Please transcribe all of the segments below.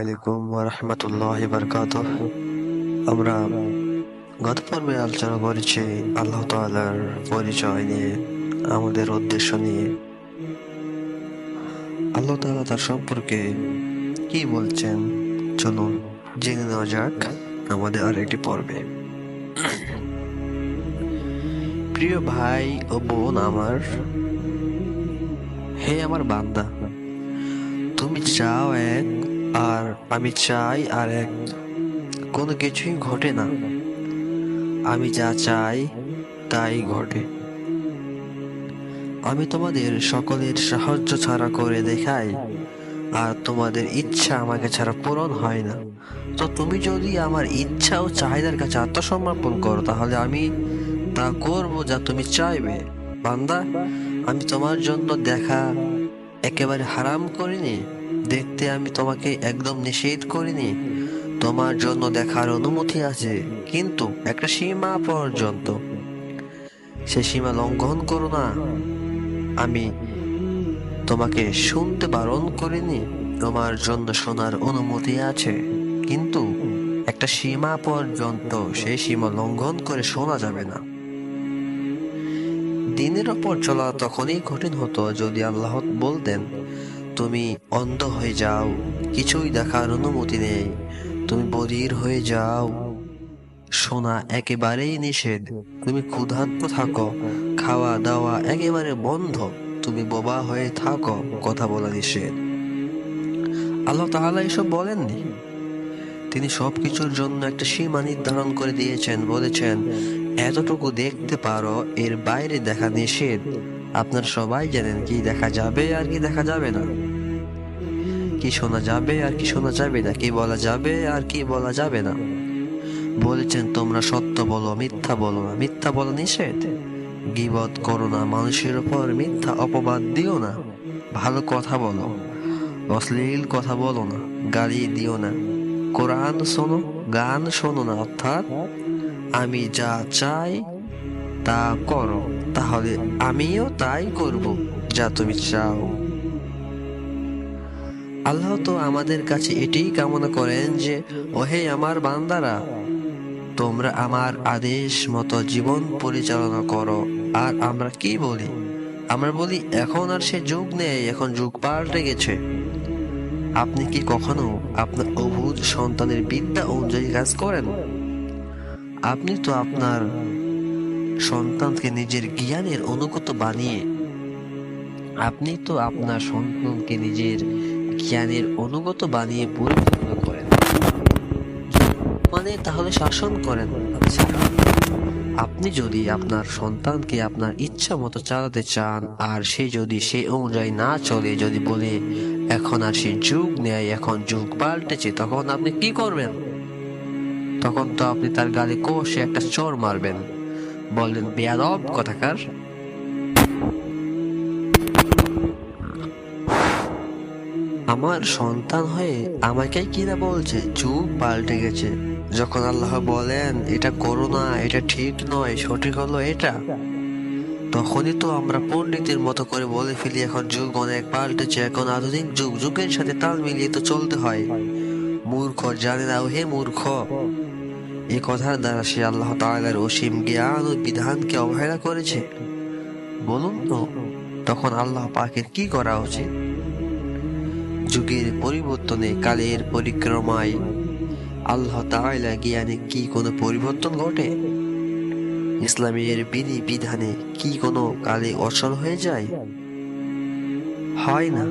আলাইকুম ওয়া রাহমাতুল্লাহি ওয়া বারাকাতুহ। আমরা গত পর্বে আলোচনা করেছি আল্লাহ তাআলার পরিচয় নিয়ে, আমাদের উদ্দেশ্য নিয়ে। আল্লাহ তাআলা তার সম্পর্কে কি বলছেন চলুন জেনে নেওয়া যাক আমাদের আরেকটি পর্বে। প্রিয় ভাই ও বোন আমার, হে আমার বান্দা, তুমি চাও এক আর আমি চাই আর এক, কোনো কিছুই ঘটে না। আমি যা চাই তাই ঘটে। আমি তোমাদের সকলের সাহায্য ছাড়া করে দেখাই, আর তোমাদের ইচ্ছা আমাকে ছাড়া পূরণ হয় না। তো তুমি যদি আমার ইচ্ছা ও চাহিদার কাছে আত্মসমর্পণ করো, তাহলে আমি তা করব যা তুমি চাইবে। বান্দা, আমি তোমার জন্য দেখা একেবারে হারাম করিনি, দেখতে আমি তোমাকে একদম নিষেধ করিনি। তোমার জন্য দেখার অনুমতি আছে, কিন্তু একটা সীমা পর্যন্ত। সে সীমা লঙ্ঘন করো না। আমি তোমাকে শুনতে বারণ করিনি, তোমার জন্য শোনার অনুমতি আছে, কিন্তু একটা সীমা পর্যন্ত। সেই সীমা লঙ্ঘন করে শোনা যাবে না। দিনের ওপর চলা তখনই কঠিন হতো যদি আল্লাহ বলতেন, তুমি অন্ধ হয়ে যাও, কিছুই দেখার অনুমতি নেই, তুমি বধির হয়ে যাও, শোনা একেবারেই নিষেধ, তুমি ক্ষুধার্ত থাকো, খাওয়া দাওয়া একেবারে বন্ধ, তুমি বোবা হয়ে থাকো, কথা বলা নিষেধ। আল্লাহ তাআলা এসব বলেননি। তিনি সবকিছুর জন্য একটা সীমা নির্ধারণ করে দিয়েছেন, বলেছেন এতটুকু দেখতে পারো, এর বাইরে দেখা নিষেধ। আপনার সবাই জানেন কি দেখা যাবে আর কি দেখা যাবে না, কি শোনা যাবে আর কি শোনা যাবে না, কি বলা যাবে আর কি বলা যাবে না। বলেছেন তোমরা সত্য বলো, মিথ্যা বলো না, মিথ্যা বলা নিষেধ। গীবত করো না, মানুষের উপর মিথ্যা অপবাদ দিও না, ভালো কথা বলো, অশ্লীল কথা বলো না, গালি দিও না, কোরআন শোনো, গান শোনো না। অর্থাৎ আমি যা চাই তা করো, তাহলে আমিও তাই করব যা তুমি চাও। আল্লাহ তো আমাদের কাছে এটাই কামনা করেন যে, ওহে আমার বান্দারা, তোমরা আমার আদেশ মতো জীবন পরিচালনা করো। আর আমরা কি বলি? আমরা বলি এখন আর সে যুগ নেই, এখন যুগ পাল্টে গেছে। আপনি কি কখনো আপনার অবুঝ সন্তানের বিদ্যা অনুযায়ী কাজ করেন? আপনি তো আপনার সন্তানকে নিজের জ্ঞানের অনুগত বানিয়ে পরিচালনা করেন, মানে তাহলে শাসন করেন। আচ্ছা, আপনি যদি আপনার সন্তানকে আপনার ইচ্ছা মতো চালাতে চান, আর সে যদি সে অনুযায়ী না চলে, যদি বলে এখন আর সে যুগ নেই, এখন যুগ পাল্টেছে, তখন আপনি কি করবেন? তখন তো আপনি তার গালে কষে একটা চড় মারবেন, বললেন বেয়াদব কথাকার। আমার সন্তান হয়ে আমাকে কিনা বলছে যুগ পাল্টে গেছে, যখন আল্লাহ বলেন এটা করো না, এটা ঠিক নয়, সঠিক হলো এটা। তখনই তো আমরা পণ্ডিতের মতো করে বলে ফেলি এখন যুগ অনেক পাল্টেছে, এখন আধুনিক যুগ, যুগের সাথে তাল মিলিয়ে তো চলতে হয়। মূর্খ জানে না, হে মূর্খ। এই কথার দ্বারা সে আল্লাহ তাআলার অসীম জ্ঞান ও বিধানকে অবহেলা করেছে। বলুন তো, তখন আল্লাহ পাকের কি করা উচিত? যুগের পরিবর্তনে, কালের পরিক্রমায় আল্লাহ তাআলা জ্ঞানে কি কোনো পরিবর্তন ঘটে? ইসলামের বিধি বিধানে কি কোনো কালে অচল হয়ে যায়? হয় না।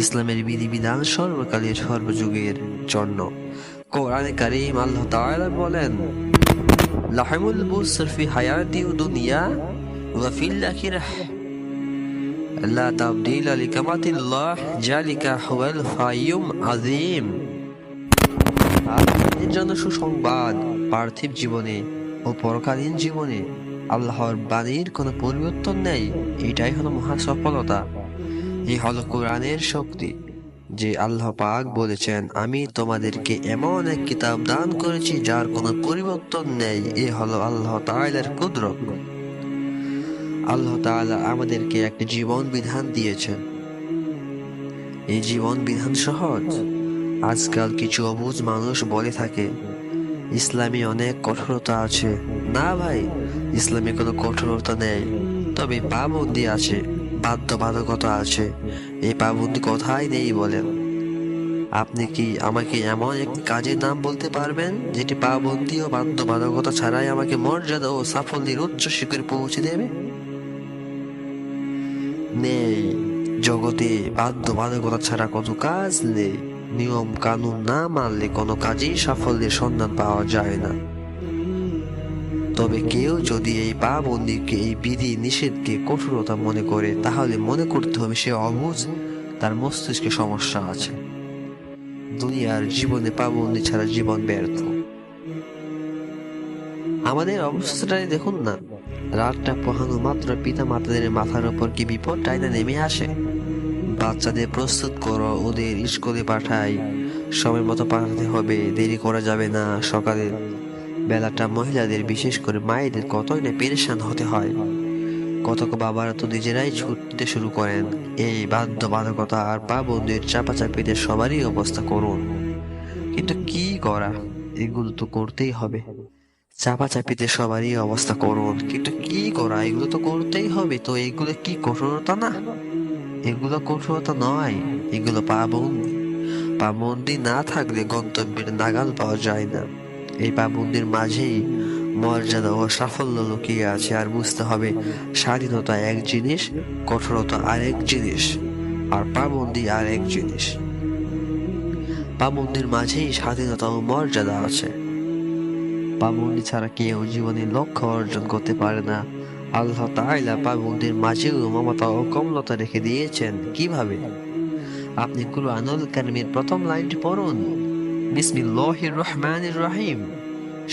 ইসলামের বিধি বিধান সর্বকালের সর্বযুগের জন্য। কোরআনে কারীম আল্লাহ তাআলা বলেন, লাহমুল বুসর ফি হায়াতি দুনিয়া ওয়া ফিল আখিরাহ লা তাবদীলা লিকামাতিল্লাহ যালিকা হুয়াল ফাইয়ুম আযীম। এর জন্য সুসংবাদ, পার্থিব জীবনে ও পরকালীন জীবনে আল্লাহর বাণীর কোনো পরিবর্তন নেই। এটাই হলো মহা সফলতা। এই হলো কোরআনের শক্তি, যে আল্লাহ পাক বলেছেন আমি তোমাদেরকে এমন এক কিতাব দান করেছি যার কোনো পরিবর্তন নেই। এ হলো আল্লাহ তাআলার কুদরত। আল্লাহ তাআলা আমাদেরকে একটি জীবন বিধান দিয়েছেন। এই জীবন বিধান সহজ, আজকাল কিছু অবুঝ মানুষ বলে থাকে ইসলামে অনেক কঠোরতা আছে। না ভাই, ইসলামে কোনো কঠোরতা নেই, তবে পাবন্দি আছে, বাধ্যবাধকতা আছে। এই পাবন্দি কোথায় নেই বলেন? আপনি কি আমাকে এমন একটি কাজের নাম বলতে পারবেন যেটি পাবন্দি ও বাধ্যবাধকতা ছাড়াই আমাকে মর্যাদা ও সাফল্যের উচ্চ শিখরে পৌঁছে দেবে? নেই। জগতে বাধ্যবাধকতা ছাড়া কোনো কাজ নেই। নিয়ম কানুন না মানলে কোনো কাজেই সাফল্যের সন্ধান পাওয়া যায় না। তবে কেউ যদি এই পাবন্দিকে, এই বিধি নিষেধকে কঠোরতা মনে করে, তাহলে মনে করতে হবে সে অবুঝ, তার মস্তিষ্কে সমস্যা আছে। দুনিয়ার জীবনে পাবন্দি ছাড়া জীবন ব্যর্থ। আমাদের অবস্থাটাই দেখুন না, রাতটা পোহানো মাত্র পিতা মাতাদের মাথার উপর কি বিপদটাই না নেমে আসে। বাচ্চাদের প্রস্তুত করো, ওদের স্কুলে পাঠাই, সময় মতো পাঠাতে হবে, দেরি করা যাবে না। সকালের বেলাটা মহিলাদের, বিশেষ করে মায়েদের কতই না পেরেশান হতে হয়। কতক বাবারা তো নিজেরাই ছুটতে শুরু করেন। এই বাধ্যবাধকতা আর পাবন্দির চাপাচাপিতে সবারই অবস্থা করুন। কিন্তু কি করা, এগুলো তো করতেই হবে। চাপাচাপিতে সবারই অবস্থা করুন, কিন্তু কি করা, এগুলো তো করতেই হবে। তো এগুলো কি কঠোরতা না? এগুলো কঠোরতা নয়, এগুলো পাবন্দি। পাবন্দি না থাকলে গন্তব্যের নাগাল পাওয়া যায় না। এই পাবন্দির মাঝেই মর্যাদা ও সাফল্য লুকিয়ে আছে। আর বুঝতে হবে, স্বাধীনতা এক জিনিস, কঠোরতা আরেক জিনিস, আর পাবন্দি আরেক জিনিস। পাবন্দির মাঝেই স্বাধীনতা ও মর্যাদা আছে। পাবন্দি ছাড়া কেউ জীবনে লক্ষ্য অর্জন করতে পারে না। আল্লাহ তাআলা পাবন্দির মাঝেও মমতা ও কোমলতা রেখে দিয়েছেন। কিভাবে? আপনি কুরআনুল কারীমের প্রথম লাইনটি পড়ুন, বিসমিল্লাহির রহমানির রহিম।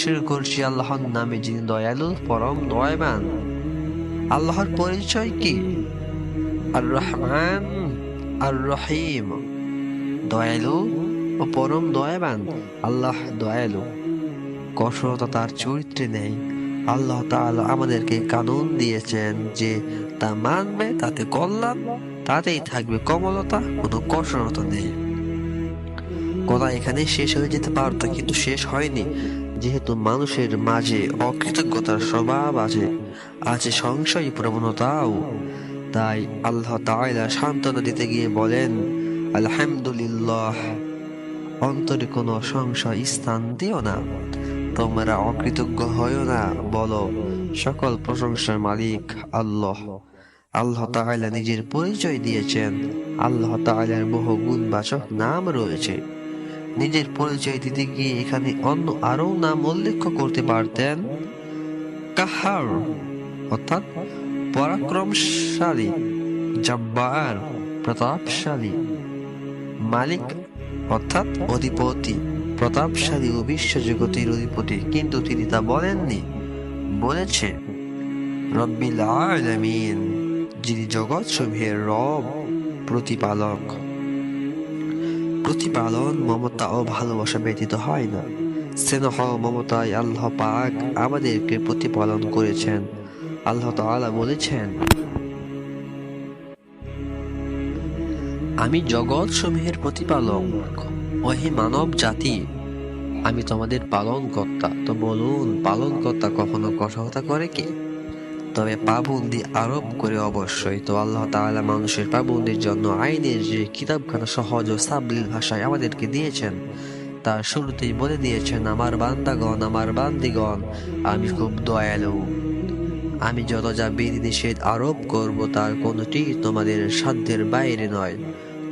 শুরু করছি আল্লাহর নামে, যিনি দয়ালু, পরম দয়াবান। আল্লাহর পরিচয় কি? আর রহমান, আর রহিম। দয়ালু ও পরম দয়াবান। আল্লাহ দয়ালু। কঠোরতা তার চরিত্রে নেই। আল্লাহ তাআলা আমাদেরকে কানুন দিয়েছেন যে তা মানবে তাতে কল্যাণ, তাতেই থাকবে কমলতা, কোনো কঠোরতা নেই। কথা এখানে শেষ হয়ে যেতে পারত, কিন্তু শেষ হয়নি। যেহেতু মানুষের মাঝে অকৃতজ্ঞতার স্বভাব আছে সংশয় প্রবণতাও, তাই আল্লাহ তাআলা সান্ত্বনা দিতে গিয়ে বলেন, আলহামদুলিল্লাহ, অন্তরে কোনো সংশয় স্থান দিও না, তোমরা অকৃতজ্ঞ হয়ো না, বলো সকল প্রশংসার মালিক আল্লাহ। আল্লাহ তাআলা নিজের পরিচয় দিয়েছেন। আল্লাহ তাআলার বহু গুণবাচক নাম রয়েছে। নিজের পরিচয় দিতে গিয়ে এখানে অন্য আরো নাম উল্লেখ করতে পারতেন। কাহার অর্থাৎ পরাক্রমশালী, জব্বার প্রতাপশালী, মালিক অর্থাৎ অধিপতি, প্রতাপশালী ও বিশ্বজগতের অধিপতি, কিন্তু তিনি তা বলেননি। বলেছে রব্বিল আলামিন, যিনি জগৎ সমূহের রব, প্রতিপালক। প্রতিপালন মমতা ও ভালোবাসা ব্যতীত হয় না। স্নেহ মমতায় আল্লাহ পাক আমাদেরকে প্রতিপালন করেছেন। আল্লাহ তাআলা বলেছেন, আমি জগৎ সমূহের প্রতিপালক, ওহে মানব জাতি, আমি তোমাদের পালন কর্তা। তো বলুন, পালন কর্তা কখনো কঠোরতা করে কি? তবে পাবন্দি আরোপ করে অবশ্যই। তো আল্লাহ তাআলা মানুষের পাবন্দির জন্য আইনের যে কিতাবখানা সহজ ও সাবলীল ভাষায় আমাদেরকে দিয়েছেন, তার শুরুতেই বলে দিয়েছেন, আমার বান্দাগণ, আমার বান্দিগণ, আমি খুব দয়ালু। আমি যত যা বিধি নিষেধ আরোপ করব তার কোনোটি তোমাদের সাধ্যের বাইরে নয়,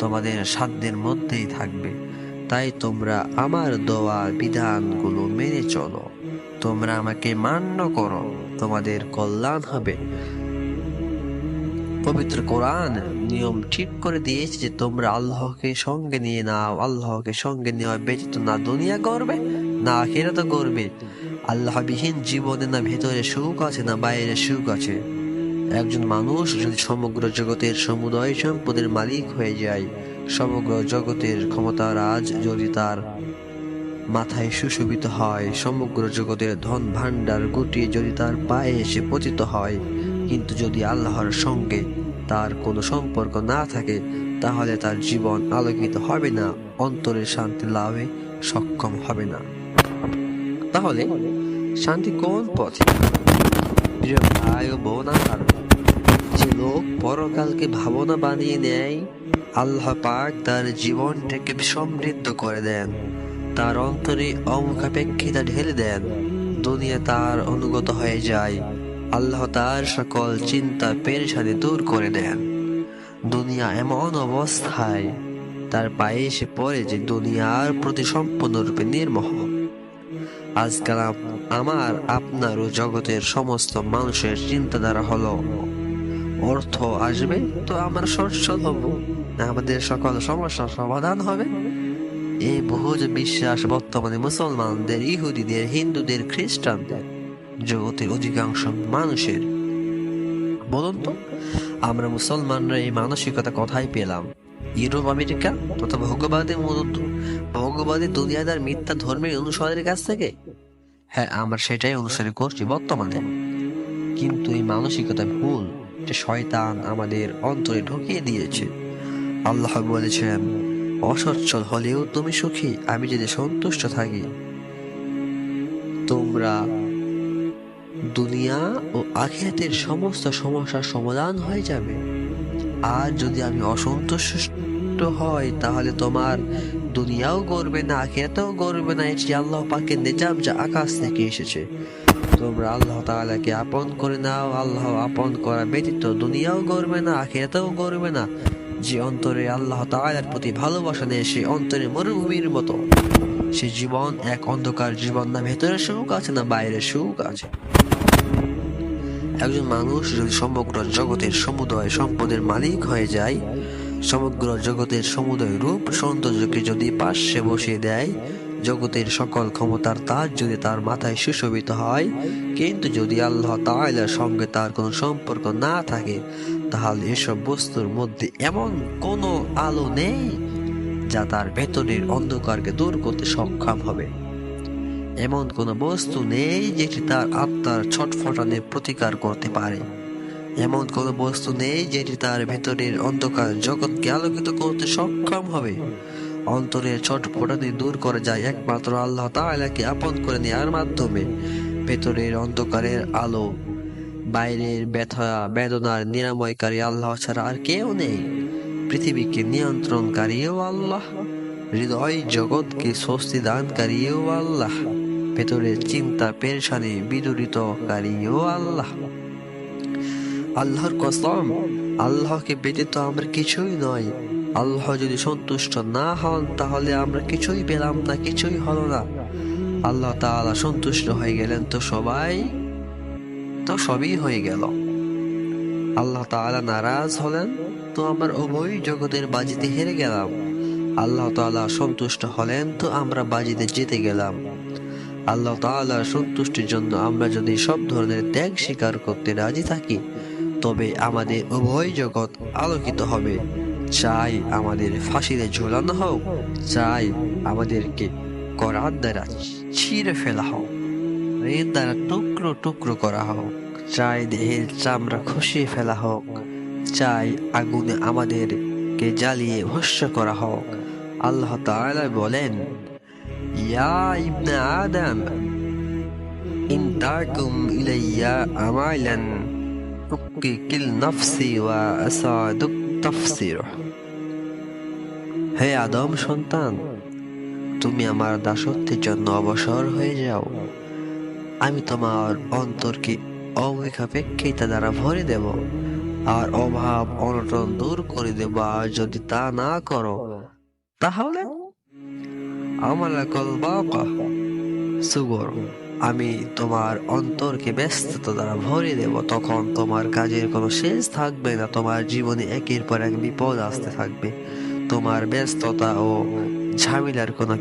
তোমাদের সাধ্যের মধ্যেই থাকবে। তাই তোমরা আমার দেওয়া বিধানগুলো মেনে চলো, তোমরা আমাকে মান্য করো, তোমাদের কল্যাণ হবে। পবিত্র কোরআন নিয়ম ঠিক করে দিয়েছে যে তোমরা আল্লাহকে সঙ্গে নিয়ে নাও। আল্লাহকে সঙ্গে নেওয়া ব্যতীত না দুনিয়া করবে না আখিরাত করবে। আল্লাহবিহীন জীবনে না ভেতরে সুখ আছে না বাইরে সুখ আছে। একজন মানুষ যদি সমগ্র জগতের সমুদয় সম্পদের মালিক হয়ে যায়, সমগ্র জগতের ক্ষমতার রাজ যদি তার মাথায় সুশোভিত হয়, সমগ্র জগতের ধন ভাণ্ডার গুটিয়ে যদি তার পায়ে এসে পতিত হয়, কিন্তু যদি আল্লাহর সঙ্গে তার কোনো সম্পর্ক না থাকে, তাহলে তার জীবন আলোকিত হবে না, অন্তরের শান্তি লাভে সক্ষম হবে না। তাহলে শান্তি কোন পথে? প্রিয় ভাই ও বোন আমার, যে লোক পরকালকে ভাবনা বানিয়ে নেয়, আল্লাহ পাক তার জীবনটাকে সমৃদ্ধ করে দেন, তার অন্তরে অমুখাপেক্ষিতা ঢেলে দেন, দুনিয়া তার অনুগত হয়ে যায়, আল্লাহ তার সকল চিন্তা পেরেশানি দূর করে দেন। দুনিয়া এমন অবস্থায় তার পায়ে এসে পড়ে যে দুনিয়ার প্রতি সম্পূর্ণরূপে নির্মোহ। আজকাল আমার আপনার ও জগতের সমস্ত মানুষের চিন্তাধারা হলো, অর্থ আসবে তো আমরা সচ্ছল হব, আমাদের সকল সমস্যার সমাধান হবে। এই বহুজ বিশ্বাস বর্তমানে মুসলমানদের, ইহুদিদের, হিন্দুদের, খ্রিস্টানদের, জগতের অধিকাংশ মানুষের। বলুন তো, আমরা মুসলমানরা এই মানসিকতা কোথায় পেলাম? ইউরোপ আমেরিকা তথা ভোগবাদী দুনিয়াদার মিথ্যা ধর্মের অনুসারীর কাছ থেকে? হ্যাঁ, আমরা সেটাই অনুসরণ করছি বর্তমানে। কিন্তু এই মানসিকতা ভুল, যে শয়তান আমাদের অন্তরে ঢুকিয়ে দিয়েছে। আল্লাহ বলেছেন, অসচ্ছল হলেও তুমি সুখী, আমি যদি সন্তুষ্ট থাকি। তোমরা দুনিয়া ও আখিরাতের সমস্ত সমস্যার সমাধান হয়ে যাবে। আর যদি আমি অসন্তুষ্ট হয়, তাহলে তোমার দুনিয়াও গড়বে না, আখিরাতেও গড়বে না। এটি আল্লাহ পাকের নিজাম, যা আকাশ থেকে এসেছে। তোমরা আল্লাহ তাআলাকে আপন করে নাও, আল্লাহ আপন করা ব্যতীত দুনিয়াও গড়বে না, আখিরাতেও গড়বে না। যে অন্তরে আল্লাহ তাআলার প্রতি ভালোবাসা নেই, সে অন্তরে মরুভূমির মতো। সে জীবন এক অন্ধকার জীবন, না ভেতরে সুখ আছে না বাইরে সুখ আছে। একজন মানুষ যদি সমগ্র জগতের সমুদয় সম্পদের মালিক হয়ে যায়, সমগ্র জগতের সমুদয় রূপ সৌন্দর্যকে যদি পার্শ্বে বসিয়ে দেয়, জগতের সকল ক্ষমতার তাজ যদি তার মাথায় সুশোভিত হয়, কিন্তু যদি আল্লাহ তাআলার সঙ্গে তার কোনো সম্পর্ক না থাকে, তাহলে এসব বস্তুর মধ্যে এমন কোনো আলো নেই যা তার ভেতরের অন্ধকারকে দূর করতে সক্ষম হবে। এমন কোনো বস্তু নেই যেটি তার আত্মার ছটফটানে প্রতিকার করতে পারে। এমন কোনো বস্তু নেই যেটি তার ভেতরের অন্ধকার জগৎকে আলোকিত করতে সক্ষম হবে। অন্তরের ছটফটানি দূর করা যায় একমাত্র আল্লাহ তাআলাকে আপন করে নেওয়ার মাধ্যমে। ভেতরের অন্ধকারের আলো, বাইরের ব্যথা বেদনার নিরাময়কারী আল্লাহ ছাড়া আর কেউ নেই। পৃথিবীকে নিয়ন্ত্রণকারীও আল্লাহ, হৃদয় জগৎকে স্বস্তি দানকারীও আল্লাহ, ভেতরের চিন্তা পেরেশানি বিদূরিতকারীও আল্লাহ। আল্লাহর কসম, আল্লাহকে ব্যতীত আমরা কিছুই নয়। আল্লাহ যদি সন্তুষ্ট না হন, তাহলে আমরা কিছুই পেলাম না, কিছুই হলো না। আল্লাহ তাআলা সন্তুষ্ট হয়ে গেলেন তো সবই হয়ে গেল। আল্লাহ তাআলা নারাজ হলেন তো আমরা উভয় জগতের বাজিতে হেরে গেলাম। আল্লাহ তাআলা সন্তুষ্ট হলেন তো আমরা বাজিতে জিতে গেলাম। আল্লাহ তাআলার সন্তুষ্টির জন্য আমরা যদি সব ধরনের ত্যাগ স্বীকার করতে রাজি থাকি, তবে আমাদের উভয় জগৎ আলোকিত হবে। চাই আমাদের ফাঁসিতে ঝুলানো হোক, চাই আমাদেরকে করাত দ্বারা ছিঁড়ে ফেলা হোক, এর দ্বারা টুকরো টুকরো করা হোক, চাই দেহের চামড়া খসিয়ে ফেলা হোক, চাই আগুনে আমাদেরকে জ্বালিয়ে ভস্ম করা হোক। আল্লাহ তাআলা বলেন, ইয়া ইবনে আদম, ইন তাকুম ইলাইয়া আমালান উক্কিল নাফসি ওয়া আসাদুক তাফসির। হে আদম সন্তান, তুমি আমার দাসত্বের জন্য অবসর হয়ে যাও, আমি তোমার অন্তরকে অমুখাপেক্ষিতা দ্বারা ভরে দেব, আর অভাব অনটন দূর করে দেব। আর যদি তা না করো, তাহলে আমালাকুল বাকা সুগর, আমি তোমার অন্তরকে ব্যস্ততা দ্বারা ভরে দেব। তখন তোমার কাজের কোনো শেষ থাকবে না, তোমার জীবনে একের পর এক বিপদ আসতে থাকবে, তোমার ব্যস্ততা ও ঝামেলার কোনো।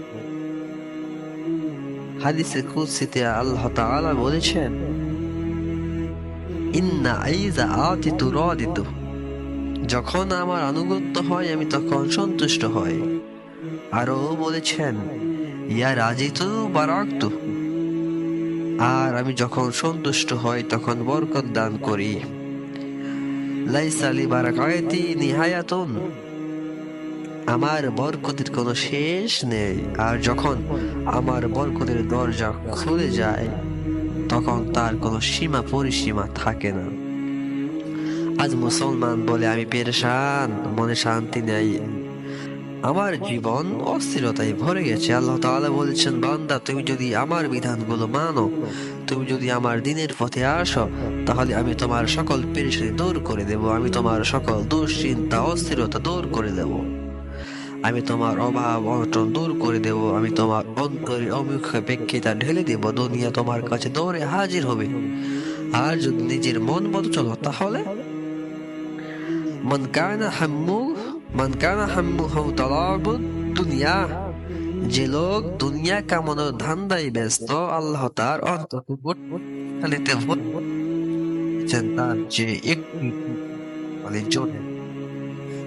হাদিসে কুদসিতে আল্লাহ তাআলা বলেছেন, ইন্না আইযা আতিতু রাদিতু, যখন আমার আনুগত্য হয় আমি তখন সন্তুষ্ট হই। আরো বলেছেন, ইয়া রাজিতু বারাকতু, আর আমি যখন সন্তুষ্ট হই তখন বরকত দান করি। লাইসা লি বারাকাতি নিহায়াতুন, আমার বরকতের কোনো শেষ নেই। আর যখন আমার বরকতের দরজা খুলে যায় তখন তার কোনো সীমা পরিসীমা থাকে না। আজ মুসলমান বলে আমি পেরেশান, মনে শান্তি নেই, আমার জীবন অস্থিরতায় ভরে গেছে। আল্লাহ তাআলা বলছেন, বান্দা তুমি যদি আমার বিধানগুলো মানো, তুমি যদি আমার দিনের পথে আসো, তাহলে আমি তোমার সকল পেরেশানি দূর করে দেব, আমি তোমার সকল দুশ্চিন্তা অস্থিরতা দূর করে দেব, আমি তোমার অভাব অনটন দূর করে দেব, আমি তোমার অন্তরে অমুখাপেক্ষিতা ঢেলে দেব, দুনিয়া তোমার কাছে দৌড়ে হাজির হবে। আর যদি নিজের মন মতো চলো তাহলে মান কানা হাম্মু মান কানা হাম্মুহু তালাবুদ দুনিয়া, যে লোক দুনিয়া কামানোর ধান্দায় ব্যস্ত, আল্লাহ তার অন্তর্নিতে তার যে একটি জোরে।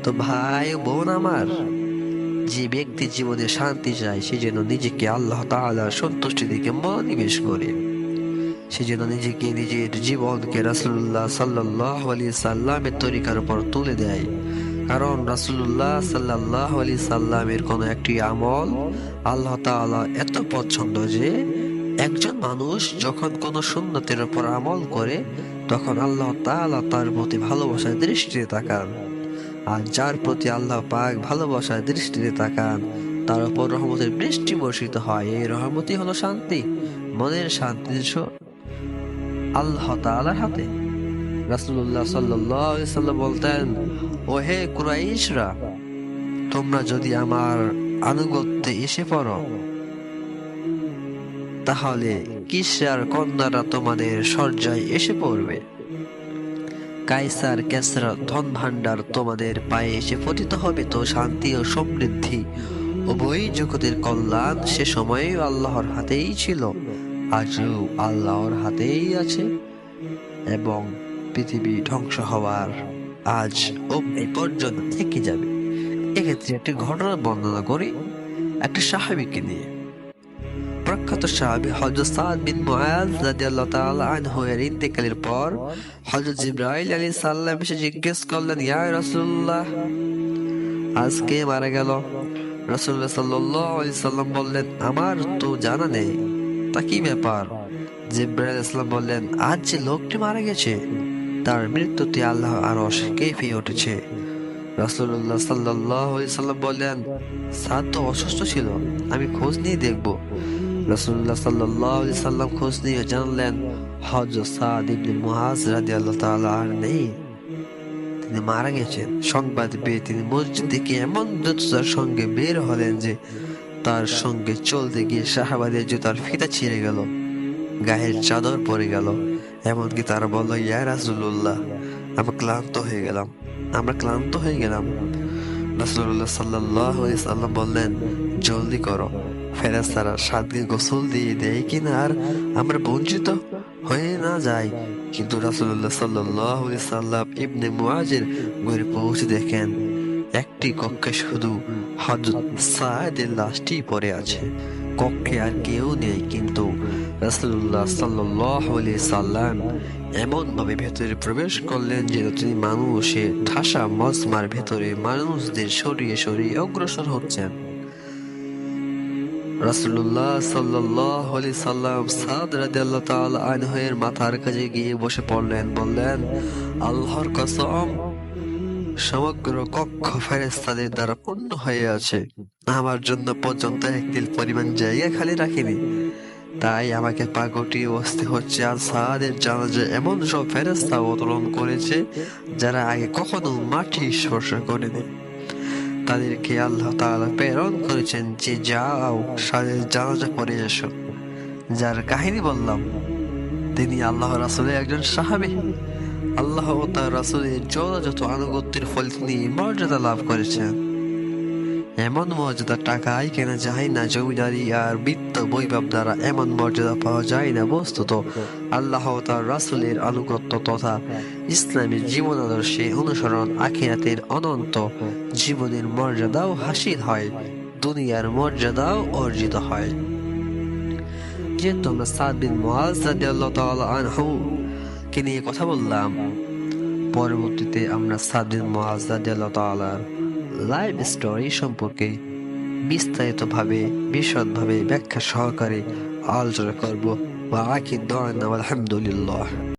তো ভাই বোন আমার, যে ব্যক্তি জীবনে শান্তি চায় সে যেন নিজেকে আল্লাহ তাআলার সন্তুষ্টির দিকে মনোনিবেশ করে, সে যেন নিজেকে, নিজের জীবনকে রাসূলুল্লাহ সাল্লাল্লাহু আলাইহি সাল্লামের তরিকার উপর তুলে দেয়। কারণ রাসূলুল্লাহ সাল্লাল্লাহু আলাইহি সাল্লামের কোন একটি আমল আল্লাহ তাআলা এত পছন্দ যে একজন মানুষ যখন কোন সুন্নতের উপর আমল করে তখন আল্লাহ তাআলা তার প্রতি ভালোবাসার দৃষ্টিতে তাকান। আর যার প্রতি আল্লাহ পাক ভালোবাসার দৃষ্টিতে তাকান তার উপর রহমতের বৃষ্টি বর্ষিত হয়। এই রহমতই হলো শান্তি, মনের শান্তি আল্লাহ তাআলার হাতে। রাসূলুল্লাহ সাল্লাল্লাহু আলাইহি সাল্লাম বলতেন, ও হে কুরাইশরা, তোমরা যদি আমার আনুগত্যে এসে পড়ো তাহলে কিসরার কন্যারা তোমাদের শয্যায় এসে পড়বে, কায়সার কেসরার ধন ভাণ্ডার তোমাদের পায়ে এসে পতিত হবে। তো শান্তি ও সমৃদ্ধি উভয় জগতের কল্যাণ সে সময়ে আল্লাহর হাতেই ছিল, আজও আল্লাহর হাতেই আছে এবং পৃথিবী ধ্বংস হওয়ার আজ অবধি পর্যন্ত থেকে যাবে। এক্ষেত্রে একটি ঘটনা বর্ণনা করি একটি সাহাবীকে নিয়ে। প্রখ্যাত সাহাবী হযরত সাদ বিন মুআজ রাদিয়াল্লাহু তাআলা আনহু এর ইন্তেকালের পর হযরত জিবরাইল আলাইহিস সালাম এসে জিজ্ঞেস করলেন, ইয়া রাসূলুল্লাহ, আজকে মারা গেল। রাসূলুল্লাহ সাল্লাল্লাহু আলাইহি সাল্লাম বললেন, আমার তো জানা নেই, তা কি ব্যাপার? জিবরাইল আলাইহিস সালাম বললেন, আজ যে লোকটি মারা গেছে তার মৃত্যুতে আল্লাহ আরশ কেঁপে উঠেছে। রাসূলুল্লাহ সাল্লাল্লাহু আলাইহি সাল্লাম বললেন, সাদ তো অসুস্থ ছিল, আমি খোঁজ নিয়ে দেখব। রাসূলুল্লাহ সাল্লাল্লাহু আলাইহি সাল্লাম খোঁজ নিয়ে জানলেন হযরত সাদ ইবনে মুআজ রাদিয়াল্লাহু তাআলা আর নেই, তিনি মারা গেছেন। সংবাদ পেয়ে তিনি মসজিদ থেকে এমন দ্রুততার সঙ্গে বের হলেন যে তার সঙ্গে চলতে গিয়ে সাহাবাদের জুতার ফিতা ছিঁড়ে গেল, গায়ের চাদর পরে গেল। এমনকি তারা বলল, ইয়া রাসূলুল্লাহ, আমরা ক্লান্ত হয়ে গেলাম। রাসূলুল্লাহ সাল্লাল্লাহু আলাইহি সাল্লাম বললেন, জলদি করো, ফেরেশতারা 7 দিন গোসল দিয়ে দেয় কিনা আর আমরা বঞ্চিত হয়ে না যাই। কিন্তু রাসূলুল্লাহ সাল্লাল্লাহু আলাইহি সাল্লাম ইবনে মুআজের ঘরে পৌঁছে দেখেন একটি কক্ষে শুধু হযরত সাদের লাশটি পড়ে আছে, কক্ষে আর কেউ নেই। কিন্তু রাসূলুল্লাহ সাল্লাল্লাহু আলাইহি সাল্লাম এমন ভাবে ভেতরে প্রবেশ করলেন যে তিনি মানুষের ঠাসা মজমার ভেতরে মানুষদের সরিয়ে সরিয়ে অগ্রসর হচ্ছেন। রাসূলুল্লাহ সাল্লাল্লাহু আলাইহি সাল্লাম সাদ রাদিয়াল্লাহু তাআলা আনহু এর মাথার কাছে গিয়ে বসে পড়লেন, বললেন, আল্লাহর কসম, সমগ্র কক্ষ ফেরেশতাদের দ্বারা পূর্ণ হয়ে আছে, আমার জন্য পর্যন্ত এক তিল পরিমাণ জায়গা খালি রাখিনি, তাই আমাকে পা গুটিয়ে বসতে হচ্ছে। আর সাদের জানাজা এমন সব ফেরেশতা অবতরণ করেছে যারা আগে কখনো মাটি স্পর্শ করেনি। তাদেরকে আল্লাহ তাআলা প্রেরণ করেছেন যে যাও সাদের জানাজা পড়ে এসো। যার কাহিনী বললাম তিনি আল্লাহ রাসূলের একজন সাহাবী। আল্লাহ ও তার রাসূলের যথাযথ আনুগত্যের ফলে তিনি মর্যাদা লাভ করেছেন। এমন মর্যাদা টাকায় কেনা যায় না, জমিদারি আর বিত্ত বৈভব দ্বারা এমন মর্যাদা পাওয়া যায় না। বস্তুত আল্লাহ ও তার রাসূলের আনুগত্য তথা ইসলামের জীবন আদর্শে অনুসরণ আখিরাতের অনন্ত জীবনের মর্যাদাও হাসিল হয়, দুনিয়ার মর্যাদাও অর্জিত হয়। যেহেতু আমরা সাদ বিন মুআজ রাদিয়াল্লাহু তাআলা আনহু কে নিয়ে কথা বললাম, পরবর্তীতে আমরা সাদ বিন মুআজ রাদিয়াল্লাহু তাআলার লাইফ স্টোরি সম্পর্কে বিস্তারিতভাবে বিশদভাবে ব্যাখ্যা সহকারে আলোচনা করব। ওয়া আখির দাওয়ানা আলহামদুলিল্লাহ।